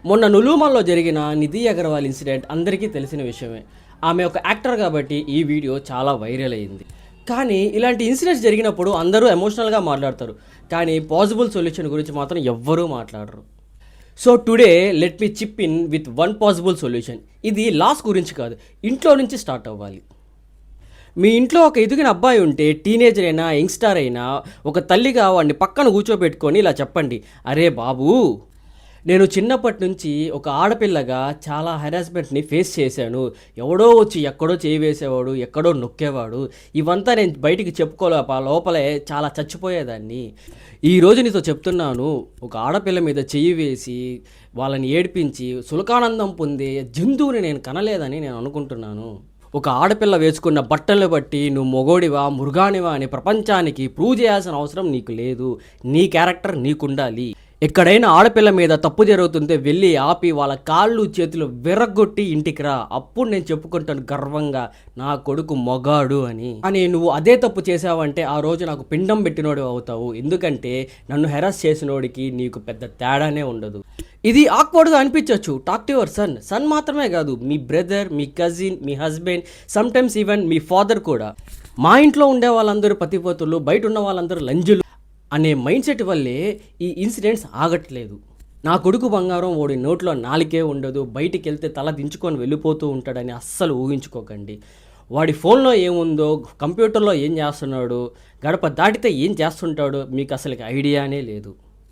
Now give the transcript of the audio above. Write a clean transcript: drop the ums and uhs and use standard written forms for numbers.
మొన్న నులుమల్లో జరిగిన నిధి అగర్వాల్ ఇన్సిడెంట్ అందరికీ తెలిసిన విషయమే. ఆమె ఒక యాక్టర్ కాబట్టి ఈ వీడియో చాలా వైరల్ అయింది. కానీ ఇలాంటి ఇన్సిడెంట్స్ జరిగినప్పుడు అందరూ ఎమోషనల్గా మాట్లాడతారు, కానీ పాసిబుల్ సొల్యూషన్ గురించి మాత్రం ఎవ్వరూ మాట్లాడరు. So today let me chip in with one possible solution. ఇది లాస్ గురించి కాదు, ఇంట్లో నుంచి స్టార్ట్ అవ్వాలి. మీ ఇంట్లో ఒక ఎదిగిన అబ్బాయి ఉంటే, టీనేజర్ అయినా యంగ్స్టార్ అయినా, ఒక తల్లిగా వాడిని పక్కన కూర్చోబెట్టుకొని ఇలా చెప్పండి, అరే బాబూ, నేను చిన్నప్పటి నుంచి ఒక ఆడపిల్లగా చాలా హెరాస్మెంట్ని ఫేస్ చేశాను. ఎవడో వచ్చి ఎక్కడో చేయి వేసేవాడు, ఎక్కడో నొక్కేవాడు. ఇవంతా నేను బయటికి చెప్పుకోలేప, లోపలే చాలా చచ్చిపోయేదాన్ని. ఈరోజు నీతో చెప్తున్నాను, ఒక ఆడపిల్ల మీద చెయ్యి వేసి వాళ్ళని ఏడిపించి సులకానందం పొందే జంతువుని నేను కనలేదని నేను అనుకుంటున్నాను. ఒక ఆడపిల్ల వేసుకున్న బట్టలు బట్టి నువ్వు మొగోడివా మృగానివా అని ప్రపంచానికి ప్రూవ్ చేయాల్సిన అవసరం నీకు లేదు. నీ క్యారెక్టర్ నీకుండాలి. ఎక్కడైనా ఆడపిల్ల మీద తప్పు జరుగుతుంటే వెళ్ళి ఆపి వాళ్ళ కాళ్ళు చేతులు విరగొట్టి ఇంటికి రా. అప్పుడు నేను చెప్పుకుంటాను గర్వంగా, నా కొడుకు మొగాడు అని. కానీ నువ్వు అదే తప్పు చేసావంటే ఆ రోజు నాకు పిండం పెట్టినోడు అవుతావు. ఎందుకంటే నన్ను హెరాస్ చేసినోడికి నీకు పెద్ద తేడానే ఉండదు. ఇది ఆక్వర్డ్గా అనిపించవచ్చు. టాక్ టు యువర్ సన్ మాత్రమే కాదు, మీ బ్రదర్, మీ కజిన్, మీ హస్బెండ్, సమ్టైమ్స్ ఈవెన్ మీ ఫాదర్ కూడా. మా ఇంట్లో ఉండే వాళ్ళందరూ పతిపోతులు, బయట ఉన్న వాళ్ళందరూ లంజులు అనే మైండ్ సెట్ వల్లే ఈ ఇన్సిడెంట్స్ ఆగట్లేదు. నా కొడుకు బంగారం, ఓడి నోట్లో నాలికే ఉండదు, బయటికి వెళ్తే తల దించుకొని వెళ్ళిపోతూ ఉంటాడని అస్సలు ఊహించుకోకండి. వాడి ఫోన్లో ఏముందో, కంప్యూటర్లో ఏం చేస్తున్నాడు, గడప దాటితే ఏం చేస్తుంటాడో మీకు అసలు ఐడియానే లేదు.